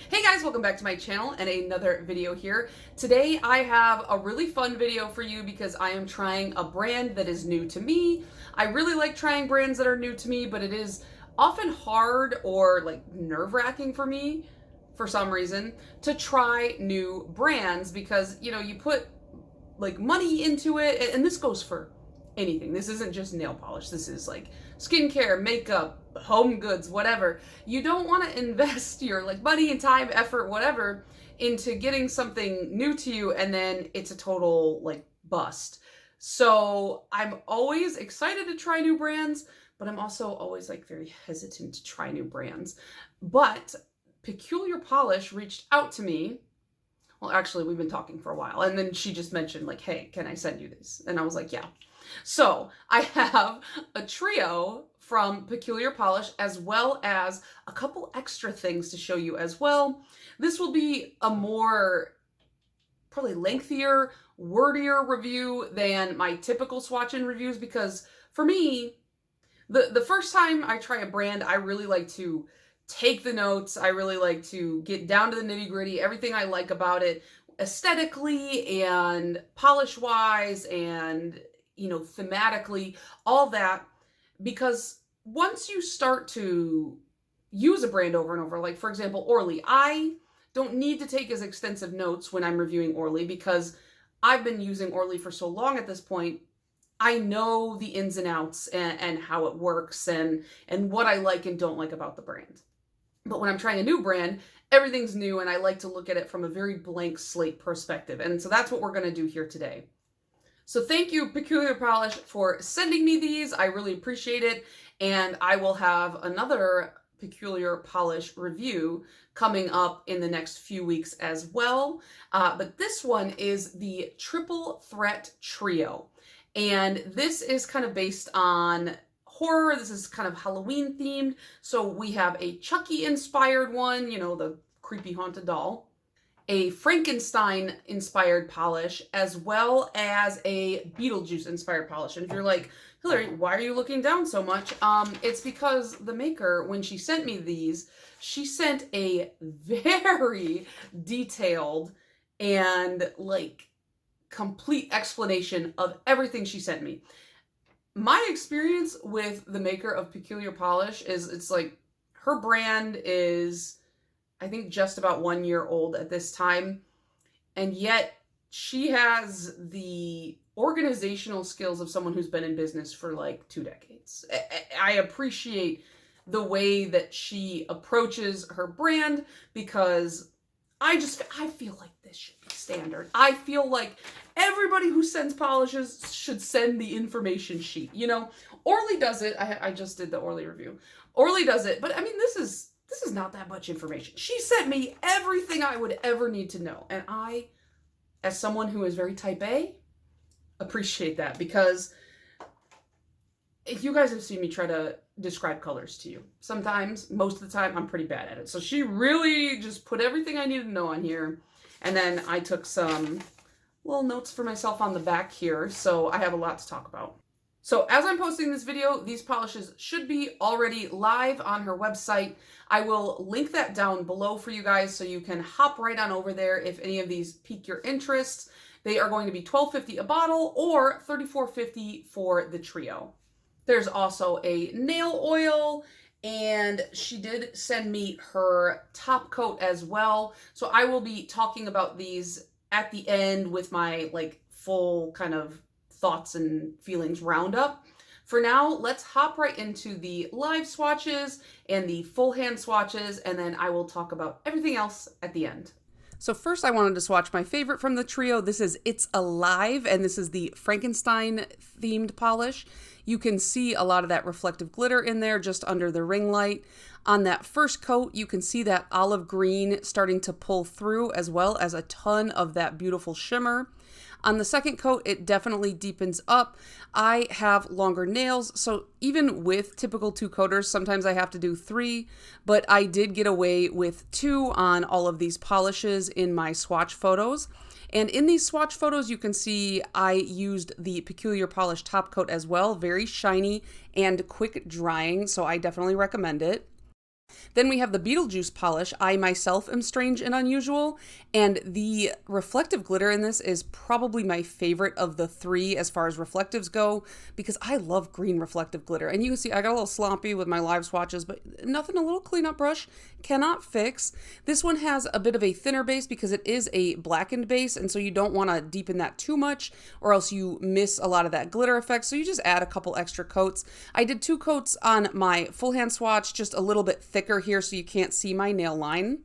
Hey guys, welcome back to my channel and another video here. Today I have a really fun video for you because I am trying a brand that is new to me. I really like trying brands that are new to me, but it is often hard or like nerve-wracking for me for some reason to try new brands because, you know, you put like money into it, and this goes for anything. This isn't just nail polish. This is like skincare, makeup, home goods, whatever. You don't want to invest your like money and time, effort, whatever into getting something new to you and then it's a total like bust. So I'm always excited to try new brands, but I'm also always like very hesitant to try new brands. But Peculiar Polish reached out to me. Well, actually, we've been talking for a while. And then she just mentioned like, hey, can I send you these? And I was like, yeah. So I have a trio from Peculiar Polish as well as a couple extra things to show you as well. This will be a more probably lengthier, wordier review than my typical swatching reviews because for me, the first time I try a brand, I really like to take the notes. I really like to get down to the nitty-gritty, everything I like about it aesthetically and polish-wise and, you know, thematically, all that. Because once you start to use a brand over and over, like for example, Orly, I don't need to take as extensive notes when I'm reviewing Orly because I've been using Orly for so long at this point. I know the ins and outs and how it works and what I like and don't like about the brand. But when I'm trying a new brand, everything's new and I like to look at it from a very blank slate perspective. And so that's what we're going to do here today. So thank you, Peculiar Polish, for sending me these. I really appreciate it. And I will have another Peculiar Polish review coming up in the next few weeks as well. But this one is the Triple Threat Trio. And this is kind of based on horror. This is kind of Halloween themed. So we have a Chucky inspired one, you know, the creepy haunted doll, a Frankenstein inspired polish, as well as a Beetlejuice inspired polish. And if you're like, Hillary, why are you looking down so much? It's because the maker, when she sent me these, she sent a very detailed and like complete explanation of everything she sent me. My experience with the maker of Peculiar Polish is it's like her brand is, I think, just about 1 year old at this time. And yet she has the organizational skills of someone who's been in business for like 2 decades. I appreciate the way that she approaches her brand because I feel like this should be standard. I feel like everybody who sends polishes should send the information sheet. You know, Orly does it. I just did the Orly review. Orly does it, but I mean, this is not that much information. She sent me everything I would ever need to know. And I, as someone who is very type A, appreciate that because you guys have seen me try to describe colors to you. Sometimes, most of the time, I'm pretty bad at it. So she really just put everything I needed to know on here. And then I took some little notes for myself on the back here. So I have a lot to talk about. So as I'm posting this video, these polishes should be already live on her website. I will link that down below for you guys so you can hop right on over there if any of these pique your interest. They are going to be $12.50 a bottle or $34.50 for the trio. There's also a nail oil, and she did send me her top coat as well. So I will be talking about these at the end with my like full kind of thoughts and feelings roundup. For now, let's hop right into the live swatches and the full hand swatches, and then I will talk about everything else at the end. So first I wanted to swatch my favorite from the trio. This is It's Alive, and this is the Frankenstein themed polish. You can see a lot of that reflective glitter in there just under the ring light. On that first coat, you can see that olive green starting to pull through as well as a ton of that beautiful shimmer. On the second coat, it definitely deepens up. I have longer nails, so even with typical 2-coaters, sometimes I have to do 3, but I did get away with 2 on all of these polishes in my swatch photos. And in these swatch photos, you can see I used the Peculiar Polish top coat as well. Very shiny and quick drying, so I definitely recommend it. Then we have the Beetlejuice polish. I myself am strange and unusual, and the reflective glitter in this is probably my favorite of the three as far as reflectives go, because I love green reflective glitter. And you can see I got a little sloppy with my live swatches, but nothing a little cleanup brush cannot fix. This one has a bit of a thinner base because it is a blackened base, and so you don't want to deepen that too much or else you miss a lot of that glitter effect. So you just add a couple extra coats. I did 2 coats on my full hand swatch, just a little bit thicker here so you can't see my nail line.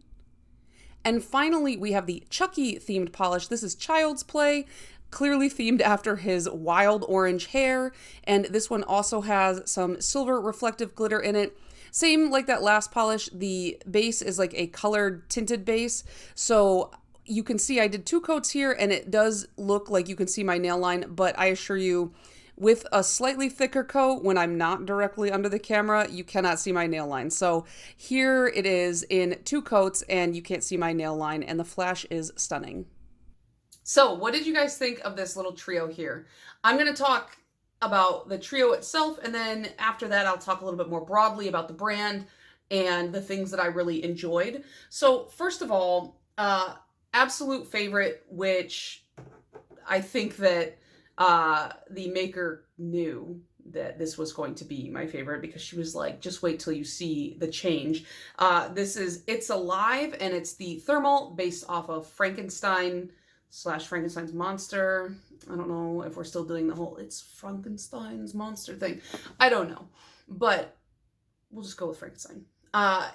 And finally, we have the Chucky themed polish. This is Child's Play, clearly themed after his wild orange hair. And this one also has some silver reflective glitter in it. Same like that last polish, the base is like a colored tinted base. So you can see I did 2 coats here and it does look like you can see my nail line, but I assure you, with a slightly thicker coat, when I'm not directly under the camera, you cannot see my nail line. So here it is in 2 coats and you can't see my nail line, and the flash is stunning. So what did you guys think of this little trio here? I'm going to talk about the trio itself, and then after that I'll talk a little bit more broadly about the brand and the things that I really enjoyed. So first of all, absolute favorite, which I think that the maker knew that this was going to be my favorite, because she was like, just wait till you see the change. This is It's Alive, and it's the thermal based off of Frankenstein's monster. I don't know if we're still doing the whole it's Frankenstein's monster thing. I don't know, but we'll just go with Frankenstein.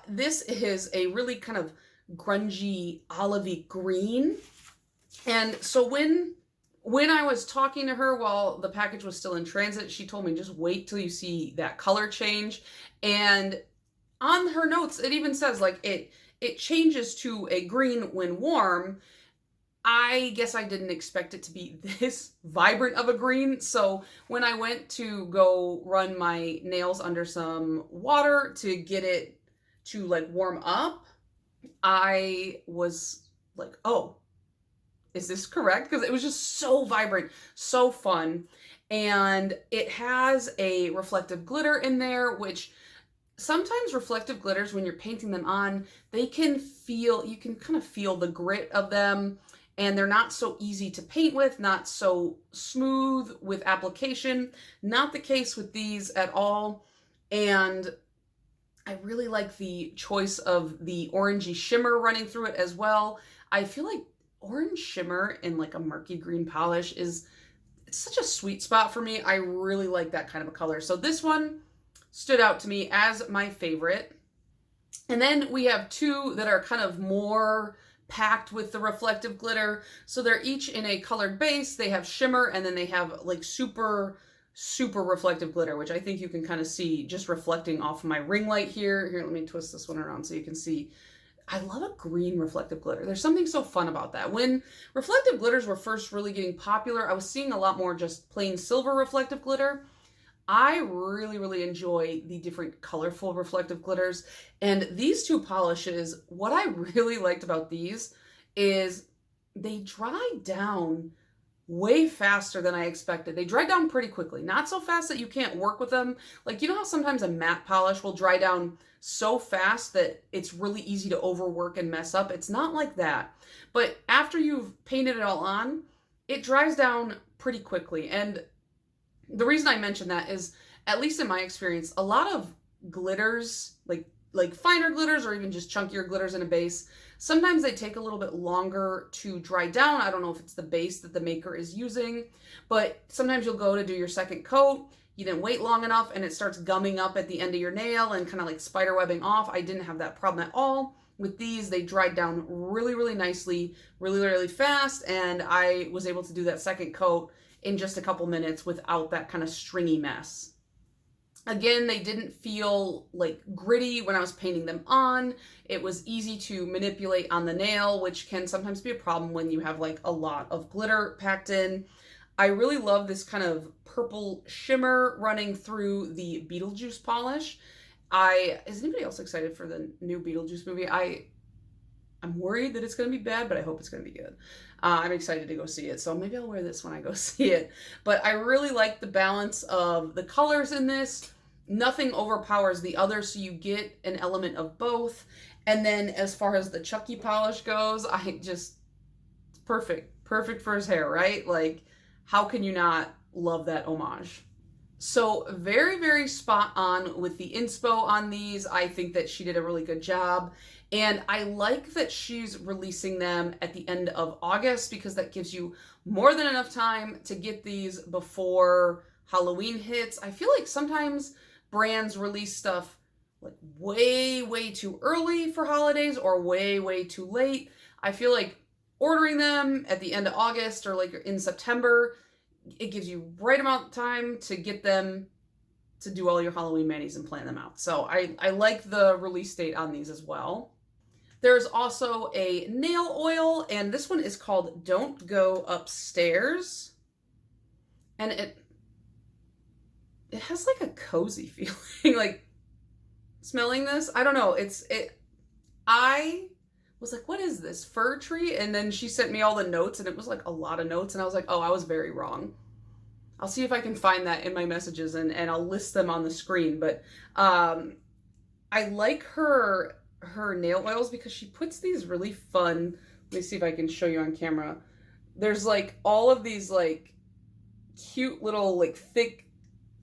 This is a really kind of grungy olivey green. And so when I was talking to her while the package was still in transit, she told me just wait till you see that color change. And on her notes, it even says like it changes to a green when warm. I guess I didn't expect it to be this vibrant of a green. So when I went to go run my nails under some water to get it to like warm up, I was like, oh, is this correct? Because it was just so vibrant, so fun. And it has a reflective glitter in there, which sometimes reflective glitters, when you're painting them on, you can kind of feel the grit of them, and they're not so easy to paint with, not so smooth with application. Not the case with these at all. And I really like the choice of the orangey shimmer running through it as well. I feel like orange shimmer in like a murky green polish it's such a sweet spot for me. I really like that kind of a color. So this one stood out to me as my favorite. And then we have 2 that are kind of more packed with the reflective glitter. So they're each in a colored base. They have shimmer, and then they have like super reflective glitter, which I think you can kind of see just reflecting off my ring light here. Here, let me twist this one around so you can see. I love a green reflective glitter. There's something so fun about that. When reflective glitters were first really getting popular, I was seeing a lot more just plain silver reflective glitter. I really enjoy the different colorful reflective glitters. And these 2 polishes, what I really liked about these is they dry down way faster than I expected. They dry down pretty quickly. Not so fast that you can't work with them. Like, you know how sometimes a matte polish will dry down so fast that it's really easy to overwork and mess up? It's not like that. But after you've painted it all on, it dries down pretty quickly. And the reason I mention that is, at least in my experience, a lot of glitters, like finer glitters or even just chunkier glitters in a base, sometimes they take a little bit longer to dry down. I don't know if it's the base that the maker is using, but sometimes you'll go to do your second coat, you didn't wait long enough, and it starts gumming up at the end of your nail and kind of like spider webbing off. I didn't have that problem at all. With these, they dried down really nicely, really fast, and I was able to do that second coat in just a couple minutes without that kind of stringy mess. Again, they didn't feel like gritty when I was painting them on. It was easy to manipulate on the nail, which can sometimes be a problem when you have like a lot of glitter packed in. I really love this kind of purple shimmer running through the Beetlejuice polish. Is anybody else excited for the new Beetlejuice movie? I'm worried that it's going to be bad, but I hope it's going to be good. I'm excited to go see it, so maybe I'll wear this when I go see it. But I really like the balance of the colors in this. nothing overpowers the other, so you get an element of both. And then as far as the Chucky polish goes, it's perfect for his hair, right? Like, how can you not love that homage? So very, very spot on with the inspo on these. I think that she did a really good job. And I like that she's releasing them at the end of August, because that gives you more than enough time to get these before Halloween hits. I feel like sometimes brands release stuff like way too early for holidays, or way too late. I feel like ordering them at the end of August or like in September, it gives you right amount of time to get them to do all your Halloween manis and plan them out. So I like the release date on these as well. There's also a nail oil, and this one is called Don't Go Upstairs. And it has like a cozy feeling, like smelling this. I don't know. I was like, what is this, fir tree? And then she sent me all the notes, and it was like a lot of notes, and I was like, oh, I was very wrong. I'll see if I can find that in my messages, and I'll list them on the screen. But I like her nail oils because she puts these really fun, let me see if I can show you on camera. There's like all of these like cute little like thick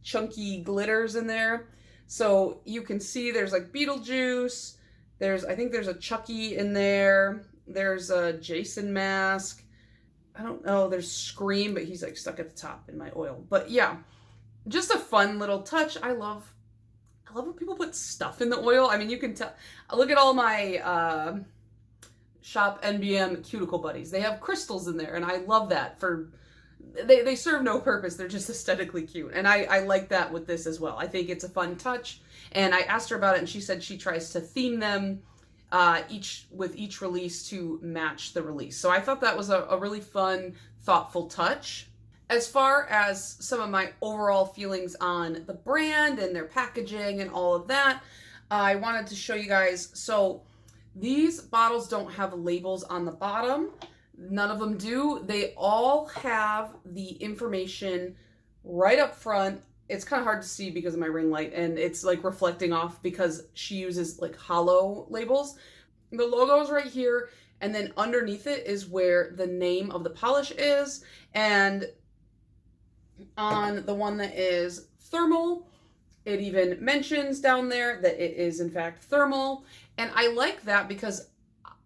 chunky glitters in there. So you can see there's like Beetlejuice, I think there's a Chucky in there, there's a Jason mask, I don't know, there's Scream, but he's like stuck at the top in my oil. But yeah, just a fun little touch. I love when people put stuff in the oil. I mean, you can tell, look at all my Shop NBM cuticle buddies. They have crystals in there, and I love that. They serve no purpose, they're just aesthetically cute. And I like that with this as well. I think it's a fun touch. And I asked her about it, and she said she tries to theme them with each release to match the release. So I thought that was a really fun, thoughtful touch. As far as some of my overall feelings on the brand and their packaging and all of that, I wanted to show you guys. So these bottles don't have labels on the bottom. None of them do. They all have the information right up front. It's kind of hard to see because of my ring light, and it's like reflecting off because she uses like hollow labels. The logo is right here, and then underneath it is where the name of the polish is. And on the one that is thermal, it even mentions down there that it is in fact thermal. And I like that because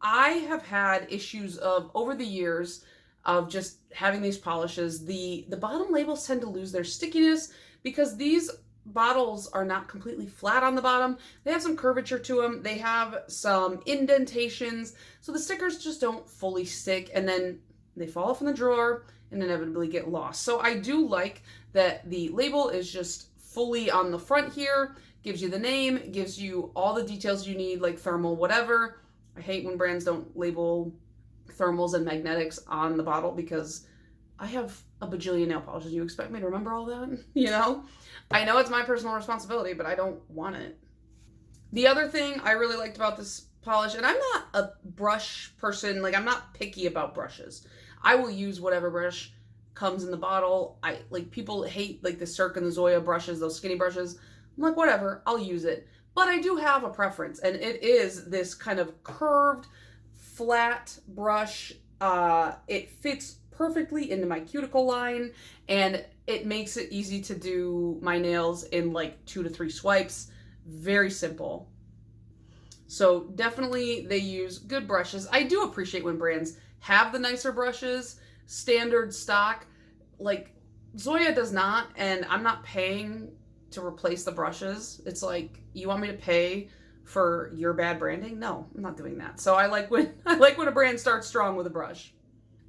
I have had issues of over the years of just having these polishes. The bottom labels tend to lose their stickiness because these bottles are not completely flat on the bottom. They have some curvature to them. They have some indentations. So the stickers just don't fully stick, and then they fall off in the drawer and inevitably get lost. So I do like that the label is just fully on the front here, gives you the name, gives you all the details you need, like thermal, whatever. I hate when brands don't label thermals and magnetics on the bottle because I have a bajillion nail polishes. You expect me to remember all that? You know? I know it's my personal responsibility, but I don't want it. The other thing I really liked about this polish, and I'm not a brush person, like I'm not picky about brushes. I will use whatever brush comes in the bottle. People hate like the Cirque and the Zoya brushes, those skinny brushes. I'm like, whatever, I'll use it. But I do have a preference, and it is this kind of curved, flat brush. It fits perfectly into my cuticle line, and it makes it easy to do my nails in like 2 to 3 swipes. Very simple. So definitely they use good brushes. I do appreciate when brands have the nicer brushes, standard stock. Like Zoya does not, and I'm not paying to replace the brushes. It's like, you want me to pay for your bad branding? No, I'm not doing that. So I like when a brand starts strong with a brush.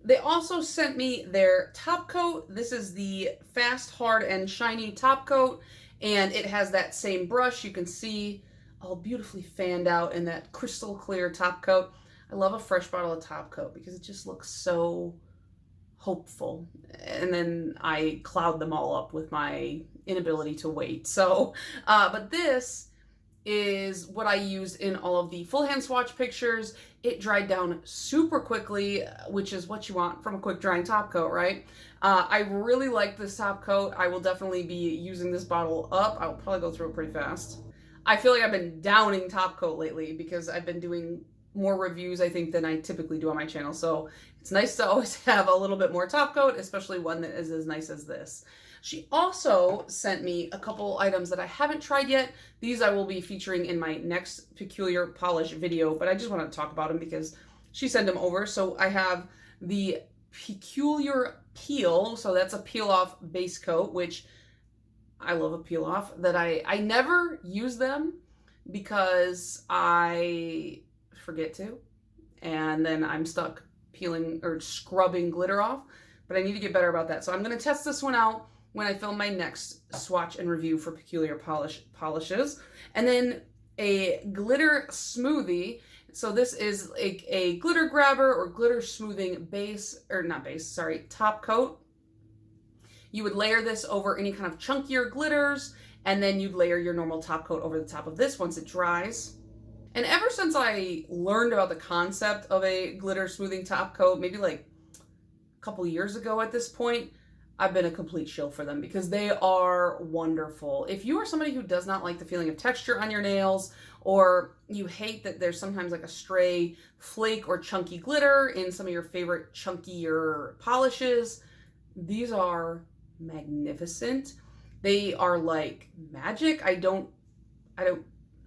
They also sent me their top coat. This is the Fast, Hard, and Shiny top coat, and it has that same brush. You can see all beautifully fanned out in that crystal clear top coat. I love a fresh bottle of top coat because it just looks so hopeful. And then I cloud them all up with my inability to wait. So, but this is what I used in all of the full hand swatch pictures. It dried down super quickly, which is what you want from a quick drying top coat, right? I really like this top coat. I will definitely be using this bottle up. I'll probably go through it pretty fast. I feel like I've been downing top coat lately because I've been doing more reviews, I think, than I typically do on my channel. So it's nice to always have a little bit more top coat, especially one that is as nice as this. She also sent me a couple items that I haven't tried yet. These I will be featuring in my next Peculiar Polish video, but I just want to talk about them because she sent them over. So I have the Peculiar Peel. So that's a peel-off base coat, which I love a peel-off. That I never use them because I forget to, and then I'm stuck peeling or scrubbing glitter off, but I need to get better about that. So I'm going to test this one out when I film my next swatch and review for Peculiar polishes. And then a glitter smoothie. So this is like a glitter grabber or glitter smoothing base, or not base, sorry, top coat. You would layer this over any kind of chunkier glitters, and then you'd layer your normal top coat over the top of this once it dries. And ever since I learned about the concept of a glitter smoothing top coat, maybe like a couple years ago at this point, I've been a complete shill for them because they are wonderful. If you are somebody who does not like the feeling of texture on your nails, or you hate that there's sometimes like a stray flake or chunky glitter in some of your favorite chunkier polishes, these are magnificent. They are like magic. I don't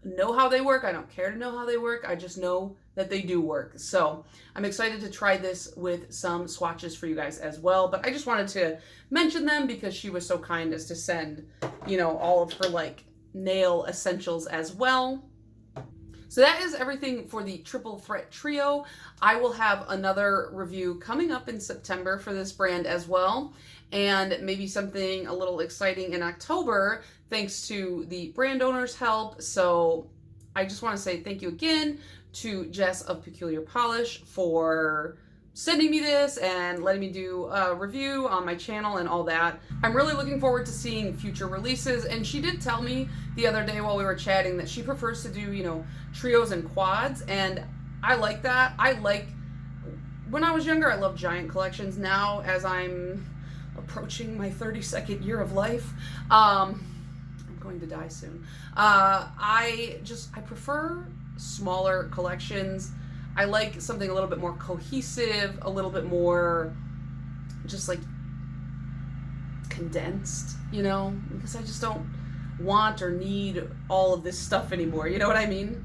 know how they work. I don't care to know how they work. I just know that they do work. So I'm excited to try this with some swatches for you guys as well. But I just wanted to mention them because she was so kind as to send, you know, all of her like nail essentials as well. So that is everything for the Triple Threat Trio. I will have another review coming up in September for this brand as well, and maybe something a little exciting in October thanks to the brand owner's help. So I just want to say thank you again to Jess of Peculiar Polish for sending me this and letting me do a review on my channel and all that. I'm really looking forward to seeing future releases, and she did tell me the other day while we were chatting that she prefers to do, you know, trios and quads, and I like that. When I was younger, I loved giant collections. Now, as I'm approaching my 32nd year of life, I'm going to die soon. I prefer smaller collections. I like something a little bit more cohesive, a little bit more just like condensed, you know, because I just don't want or need all of this stuff anymore. You know what I mean?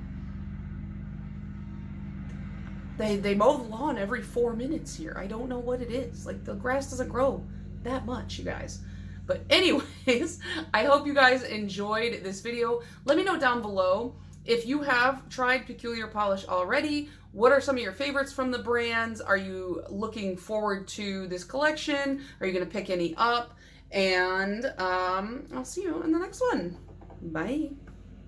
They mow the lawn every 4 minutes here. I don't know what it is. Like, the grass doesn't grow that much, you guys. But anyways, I hope you guys enjoyed this video. Let me know down below if you have tried Peculiar Polish already. What are some of your favorites from the brands? Are you looking forward to this collection? Are you going to pick any up? And I'll see you in the next one. Bye.